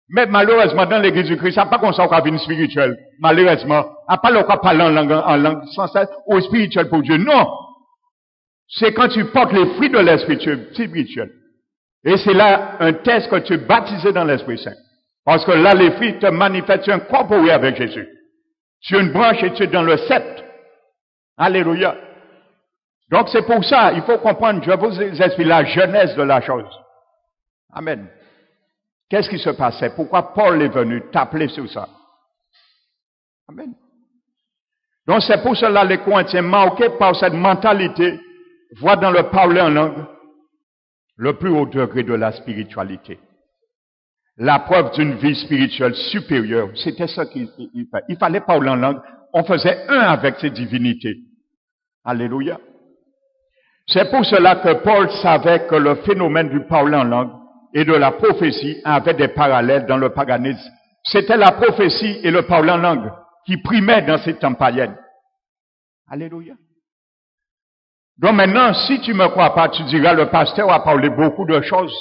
Mais malheureusement, dans l'église du Christ, ça n'a pas qu'on soit une spirituelle. Malheureusement, à pas le quoi parler en langue sans cesse ou spirituel pour Dieu. Non! C'est quand tu portes les fruits de l'esprit spirituel. Et c'est là un test que tu es baptisé dans l'Esprit Saint. Parce que là, les fruits te manifestent, tu es incorporé avec Jésus. Tu es une branche et tu es dans le sceptre. Alléluia. Donc c'est pour ça, il faut comprendre, je vous explique la genèse de la chose. Amen. Qu'est-ce qui se passait? Pourquoi Paul est venu t'appeler sur ça? Amen. Donc c'est pour cela les Corinthiens, marqués par cette mentalité, voient dans le parler en langue le plus haut degré de la spiritualité. La preuve d'une vie spirituelle supérieure, c'était ça qu'il fallait. Il fallait parler en langue. On faisait un avec ces divinités. Alléluia. C'est pour cela que Paul savait que le phénomène du parler en langue et de la prophétie avait des parallèles dans le paganisme. C'était la prophétie et le parler en langue qui primaient dans ces temps païennes. Alléluia. Donc maintenant, si tu ne me crois pas, tu diras, le pasteur a parlé beaucoup de choses.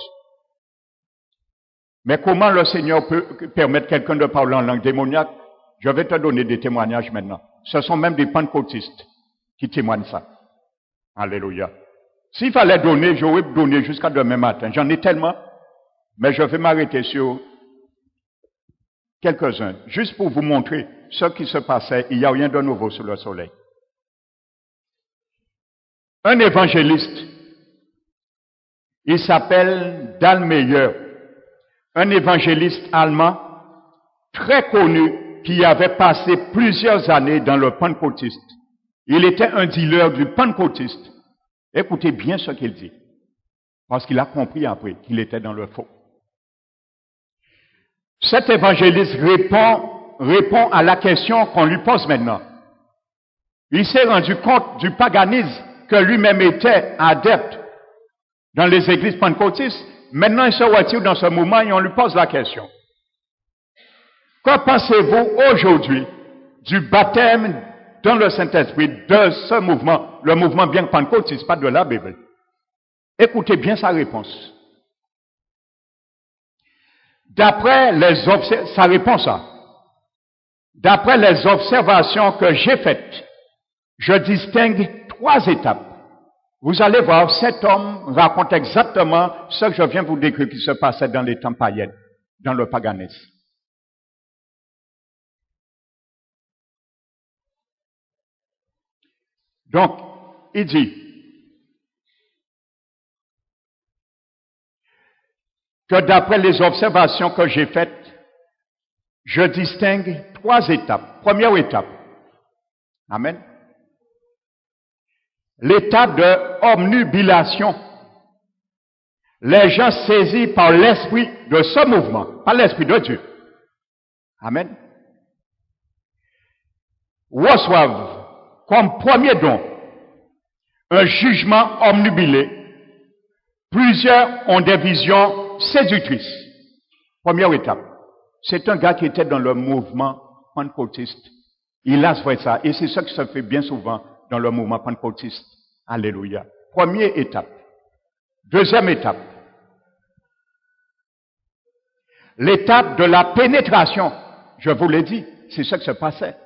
Mais comment le Seigneur peut permettre quelqu'un de parler en langue démoniaque? Je vais te donner des témoignages maintenant. Ce sont même des pentecôtistes qui témoignent ça. Alléluia. S'il fallait donner, j'aurais donné jusqu'à demain matin. J'en ai tellement, mais je vais m'arrêter sur quelques-uns, juste pour vous montrer ce qui se passait. Il n'y a rien de nouveau sous le soleil. Un évangéliste, il s'appelle Dallmayr, un évangéliste allemand très connu qui avait passé plusieurs années dans le pentecôtiste. Il était un dealer du pentecôtiste. Écoutez bien ce qu'il dit, parce qu'il a compris après qu'il était dans le faux. Cet évangéliste répond à la question qu'on lui pose maintenant. Il s'est rendu compte du paganisme que lui-même était adepte dans les églises pentecôtistes. Maintenant, il se retire dans ce mouvement et on lui pose la question. Que pensez-vous aujourd'hui du baptême dans le Saint-Esprit de ce mouvement, le mouvement bien pentecôtiste, pas de la Bible? Écoutez bien sa réponse. D'après sa réponse, d'après les observations que j'ai faites, je distingue 3 étapes. Vous allez voir, cet homme raconte exactement ce que je viens vous décrire qui se passait dans les temps païens, dans le paganisme. Donc, il dit que d'après les observations que j'ai faites, je distingue 3 étapes. Première étape. Amen. L'étape de omnubilation. Les gens saisis par l'esprit de ce mouvement, pas l'esprit de Dieu. Amen. Reçoivent comme premier don un jugement omnubilé. Plusieurs ont des visions séductrices. Première étape. C'est un gars qui était dans le mouvement pentecôtiste. Il a fait ça. Et c'est ça qui se fait bien souvent dans le mouvement pentecôtiste. Alléluia. Première étape. Deuxième étape. L'étape de la pénétration. Je vous l'ai dit, c'est ça qui se passait.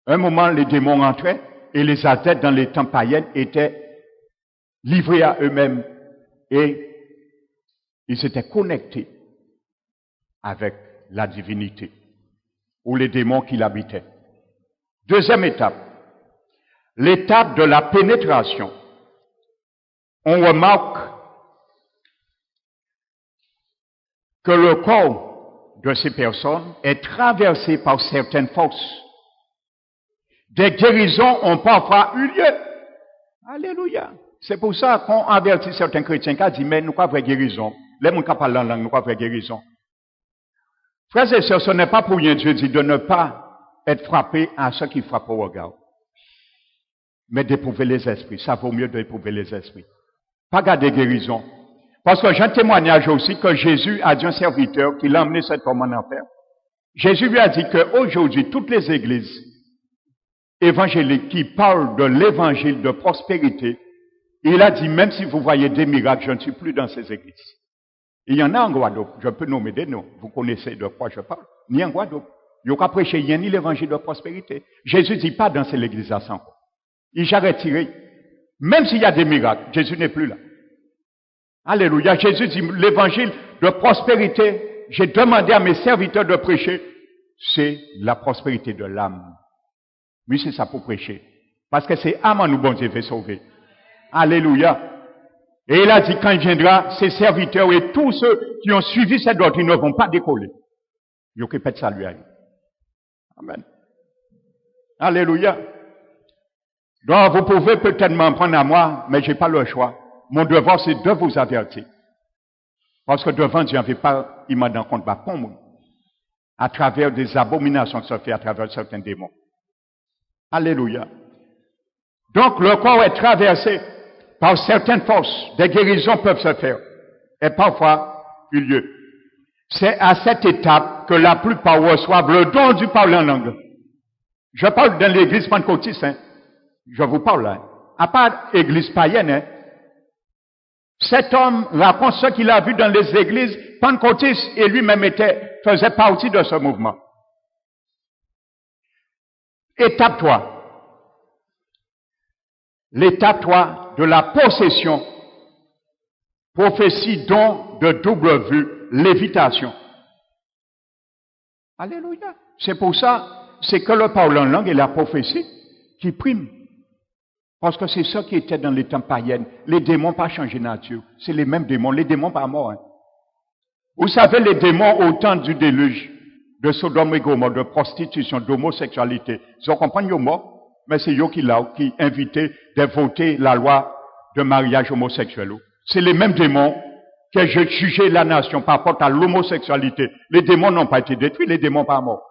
Un moment, les démons entraient et les adeptes dans les temps païens étaient livrés à eux-mêmes et ils étaient connectés avec la divinité ou les démons qui l'habitaient. Deuxième étape. L'étape de la pénétration. On remarque que le corps de ces personnes est traversé par certaines forces. Des guérisons ont parfois eu lieu. Alléluia. C'est pour ça qu'on avertit certains chrétiens qui disent, mais nous pas vraie guérison. Les gens qui parlent en langue, nous pas vraie guérison. Frères et sœurs, ce n'est pas pour rien Dieu dit de ne pas être frappé à ceux qui frappent au regard. Mais d'éprouver les esprits. Ça vaut mieux d'éprouver les esprits. Pas garder guérison. Parce que j'ai un témoignage aussi que Jésus a dit à un serviteur qui l'a emmené cet homme en enfer. Jésus lui a dit qu'aujourd'hui, toutes les églises évangéliques qui parlent de l'évangile de prospérité, il a dit, même si vous voyez des miracles, je ne suis plus dans ces églises. Il y en a en Guadeloupe, je peux nommer des noms, vous connaissez de quoi je parle, ni en Guadeloupe. Il n'y a qu'à prêcher, il n'y a ni l'évangile de prospérité. Jésus dit pas dans ces églises à 100. Il a retiré. Même s'il y a des miracles, Jésus n'est plus là. Alléluia. Jésus dit, l'évangile de prospérité, j'ai demandé à mes serviteurs de prêcher, c'est la prospérité de l'âme. Oui, c'est ça pour prêcher. Parce que c'est âme en nous, bon Dieu, veut sauver. Alléluia. Et il a dit, quand il viendra, ses serviteurs et tous ceux qui ont suivi cette doctrine ne vont pas décoller. Il y a que peut-être ça lui. Amen. Alléluia. Donc, vous pouvez peut-être m'en prendre à moi, mais j'ai pas le choix. Mon devoir, c'est de vous avertir. Parce que devant Dieu, il m'a donné compte, pour moi. À travers des abominations qui se font à travers certains démons. Alléluia. Donc, le corps est traversé par certaines forces. Des guérisons peuvent se faire. Et parfois, eu lieu. C'est à cette étape que la plupart reçoivent le don du parler en langue. Je parle dans l'église pentecôtiste, hein. Je vous parle là. À part l'église païenne, hein. Cet homme raconte ce qu'il a vu dans les églises pentecôtistes et lui-même faisait partie de ce mouvement. Étape 3. L'étape 3 de la possession, prophétie, don de double vue, lévitation. Alléluia. C'est pour ça, c'est que le parole en langue et la prophétie qui priment. Parce que c'est ça qui était dans les temps païennes. Les démons pas changé nature. C'est les mêmes démons. Les démons pas morts. Hein. Vous savez, les démons au temps du déluge, de Sodome et Gomorrhe, de prostitution, d'homosexualité, ils ont compris, ils sont morts, mais c'est eux qui invitaient de voter la loi de mariage homosexuel. C'est les mêmes démons qui ont jugé la nation par rapport à l'homosexualité. Les démons n'ont pas été détruits, les démons pas morts.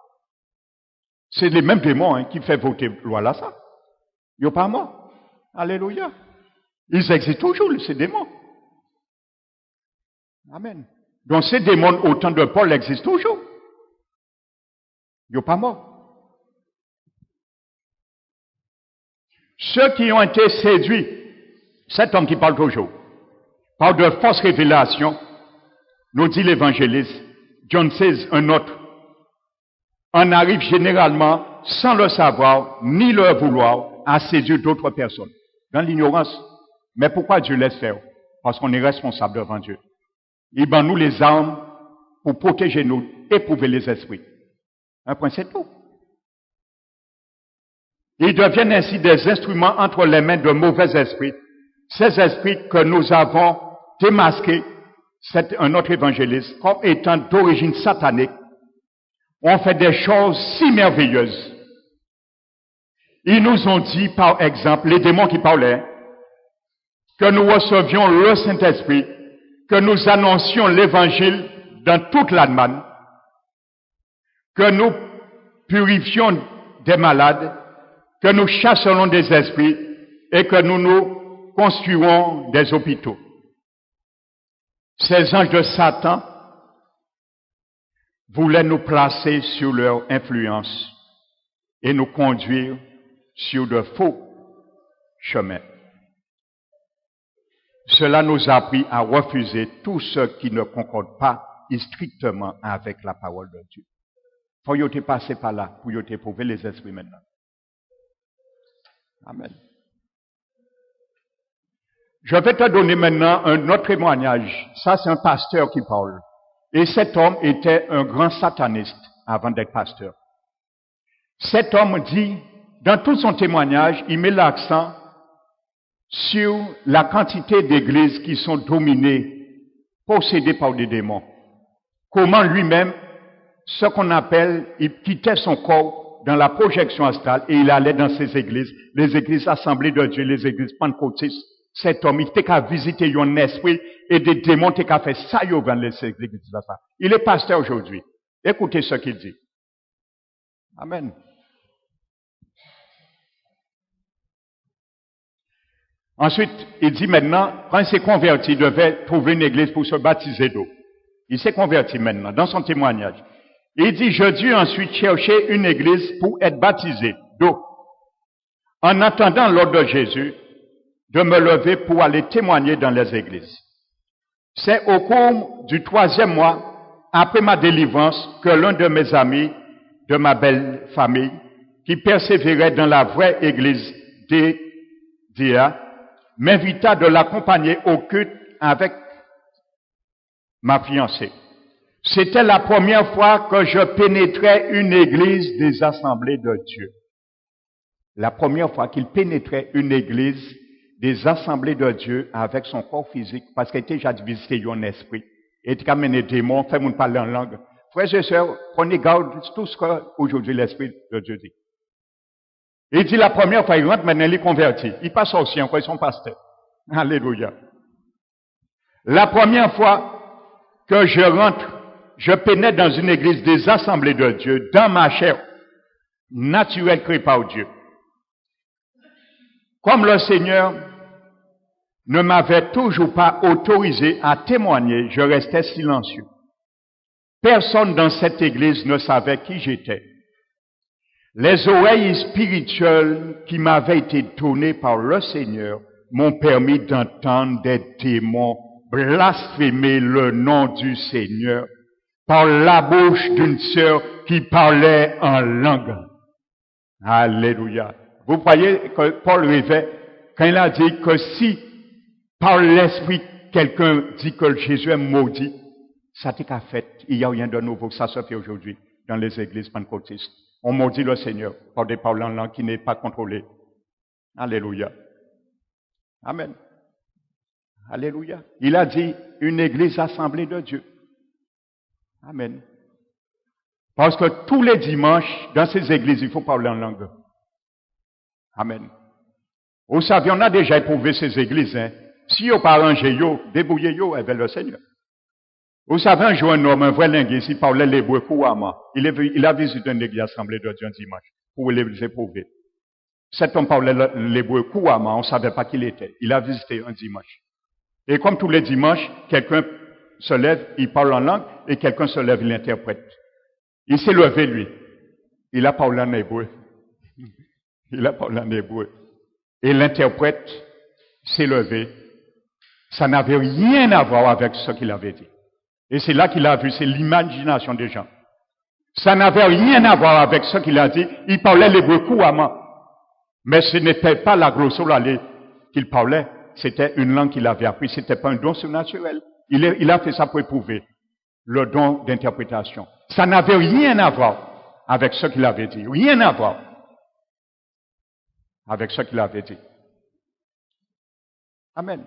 C'est les mêmes démons qui font voter la loi là, ça. Ils sont pas morts. Alléluia. Ils existent toujours, ces démons. Amen. Donc ces démons, au temps de Paul, existent toujours. Ils ne sont pas morts. Ceux qui ont été séduits, cet homme qui parle toujours, par de fausses révélations, nous dit l'évangéliste, John 16, un autre, en arrive généralement, sans le savoir, ni le vouloir, à séduire d'autres personnes. Dans l'ignorance. Mais pourquoi Dieu laisse faire? Parce qu'on est responsable devant Dieu. Il donne nous les armes pour protéger nous, éprouver les esprits. Un point, c'est tout. Ils deviennent ainsi des instruments entre les mains de mauvais esprits. Ces esprits que nous avons démasqués, c'est un autre évangéliste, comme étant d'origine satanique, ont fait des choses si merveilleuses. Ils nous ont dit, par exemple, les démons qui parlaient, que nous recevions le Saint-Esprit, que nous annoncions l'Évangile dans toute l'Allemagne, que nous purifions des malades, que nous chassons des esprits et que nous construisons des hôpitaux. Ces anges de Satan voulaient nous placer sous leur influence et nous conduire sur de faux chemins. Cela nous a appris à refuser tout ce qui ne concorde pas strictement avec la parole de Dieu. Faut y te passer par là pour y te prouver les esprits maintenant. Amen. Je vais te donner maintenant un autre témoignage. Ça, c'est un pasteur qui parle. Et cet homme était un grand sataniste avant d'être pasteur. Cet homme dit, dans tout son témoignage, il met l'accent sur la quantité d'églises qui sont dominées, possédées par des démons. Comment lui-même, ce qu'on appelle, il quittait son corps dans la projection astrale et il allait dans ces églises, les églises assemblées de Dieu, les églises pentecôtistes. Cet homme, il était qu'à visiter un esprit et des démons, il était qu'à faire ça, dans les églises là. Il est pasteur aujourd'hui. Écoutez ce qu'il dit. Amen. Ensuite, il dit maintenant, quand il s'est converti, il devait trouver une église pour se baptiser d'eau. Il s'est converti maintenant, dans son témoignage. Il dit, je dû ensuite chercher une église pour être baptisé d'eau. En attendant l'ordre de Jésus, de me lever pour aller témoigner dans les églises. C'est au cours du 3e mois, après ma délivrance, que l'un de mes amis, de ma belle famille, qui persévérait dans la vraie église d'Ia, m'invita de l'accompagner au culte avec ma fiancée. C'était la première fois que je pénétrais une église des assemblées de Dieu. La première fois qu'il pénétrait une église des assemblées de Dieu avec son corps physique, parce qu'il était déjà visité un esprit. Et il a mené des démons, fait mon parler en langue. Frères et sœurs, prenez garde tout ce qu'aujourd'hui l'esprit de Dieu dit. Il dit la première fois, il rentre, maintenant il est converti. Il passe aussi encore, ils sont pasteurs. Alléluia. La première fois que je rentre, je pénètre dans une église des assemblées de Dieu, dans ma chair naturelle créée par Dieu. Comme le Seigneur ne m'avait toujours pas autorisé à témoigner, je restais silencieux. Personne dans cette église ne savait qui j'étais. Les oreilles spirituelles qui m'avaient été données par le Seigneur m'ont permis d'entendre des démons blasphémer le nom du Seigneur par la bouche d'une sœur qui parlait en langue. Alléluia. Vous voyez que Paul rêvait quand il a dit que si par l'esprit quelqu'un dit que Jésus est maudit, ça t'est qu'à fait. Il n'y a rien de nouveau. Ça se fait aujourd'hui dans les églises pentecôtistes. On maudit le Seigneur par des paroles en langue qui n'est pas contrôlées. Alléluia. Amen. Alléluia. Il a dit une église assemblée de Dieu. Amen. Parce que tous les dimanches, dans ces églises, il faut parler en langue. Amen. Vous savez, on a déjà éprouvé ces églises. Hein. Si vous pas arrangé, débrouillez avec le Seigneur. Vous savez, un jour, un homme, un vrai linguiste, il parlait l'hébreu couramment. Il a visité une église assemblée de Dieu un dimanche pour les éprouver. Cet homme parlait l'hébreu couramment, on ne savait pas qui il était. Il a visité un dimanche. Et comme tous les dimanches, quelqu'un se lève, il parle en langue, et quelqu'un se lève, il interprète. Il s'est levé, lui. Il a parlé en hébreu. Il a parlé en hébreu. Et l'interprète s'est levé. Ça n'avait rien à voir avec ce qu'il avait dit. Et c'est là qu'il a vu, c'est l'imagination des gens. Ça n'avait rien à voir avec ce qu'il a dit. Il parlait l'hébreu couramment. Mais ce n'était pas la glossolale qu'il parlait. C'était une langue qu'il avait appris. C'était pas un don surnaturel. Il a fait ça pour éprouver le don d'interprétation. Ça n'avait rien à voir avec ce qu'il avait dit. Rien à voir avec ce qu'il avait dit. Amen.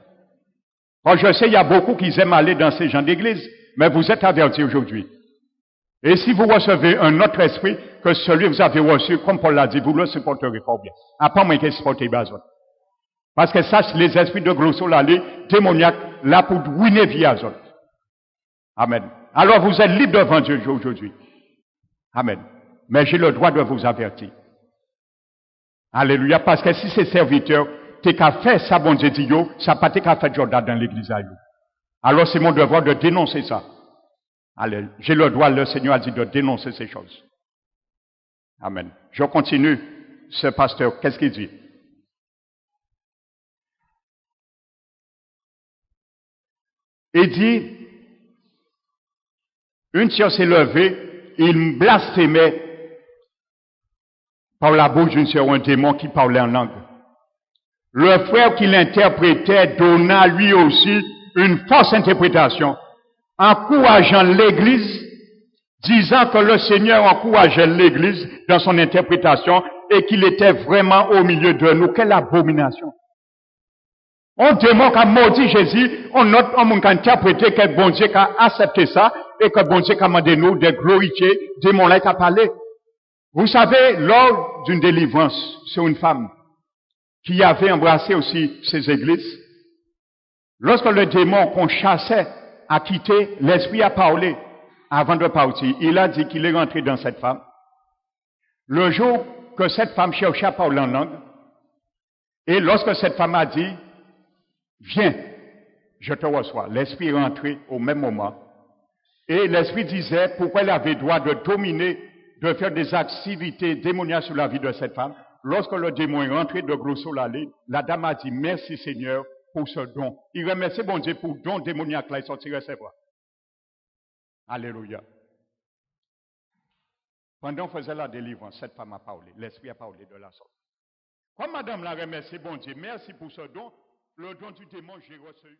Alors je sais, il y a beaucoup qui aiment aller dans ces gens d'église, mais vous êtes avertis aujourd'hui. Et si vous recevez un autre esprit que celui que vous avez reçu, comme Paul l'a dit, vous le supporterez fort bien. À part moi qui supporter besoin. Parce que ça, c'est les esprits de glossolale, démoniaques, là pour ruiner vie à autres. Amen. Alors vous êtes libre devant Dieu aujourd'hui. Amen. Mais j'ai le droit de vous avertir. Alléluia. Parce que si ces serviteurs, t'es qu'à faire ça, bon Dieu dit, ça pas t'es qu'à faire Jordan dans l'église à yo. Alors c'est mon devoir de dénoncer ça. Alléluia. J'ai le droit, le Seigneur a dit de dénoncer ces choses. Amen. Je continue. Ce pasteur, qu'est-ce qu'il dit? Il dit, une sœur s'est levée, il blasphémait par la bouche d'une sœur un démon qui parlait en langue. Le frère qui l'interprétait donna lui aussi une fausse interprétation, encourageant l'Église, disant que le Seigneur encourageait l'Église dans son interprétation et qu'il était vraiment au milieu de nous. Quelle abomination! On démon qui a maudit Jésus, on note on a interprété que bon Dieu a accepté ça et que bon Dieu a demandé nous de glorifier démon là qui a parlé. Vous savez, lors d'une délivrance sur une femme qui avait embrassé aussi ses églises, lorsque le démon qu'on chassait a quitté, l'esprit a parlé avant de partir. Il a dit qu'il est rentré dans cette femme. Le jour que cette femme cherchait à parler en langue, et lorsque cette femme a dit, viens, je te reçois, l'esprit est rentré au même moment. Et l'esprit disait pourquoi elle avait droit de dominer, de faire des activités démoniaques sur la vie de cette femme. Lorsque le démon est rentré de grosso la dame a dit merci Seigneur pour ce don. Il remercie bon Dieu pour le don démoniaque là, il sortit recevoir. Alléluia. Pendant qu'on faisait la délivrance, cette femme a parlé, l'esprit a parlé de la sorte. Comme madame l'a remercié bon Dieu, merci pour ce don, le don du démon j'ai reçu.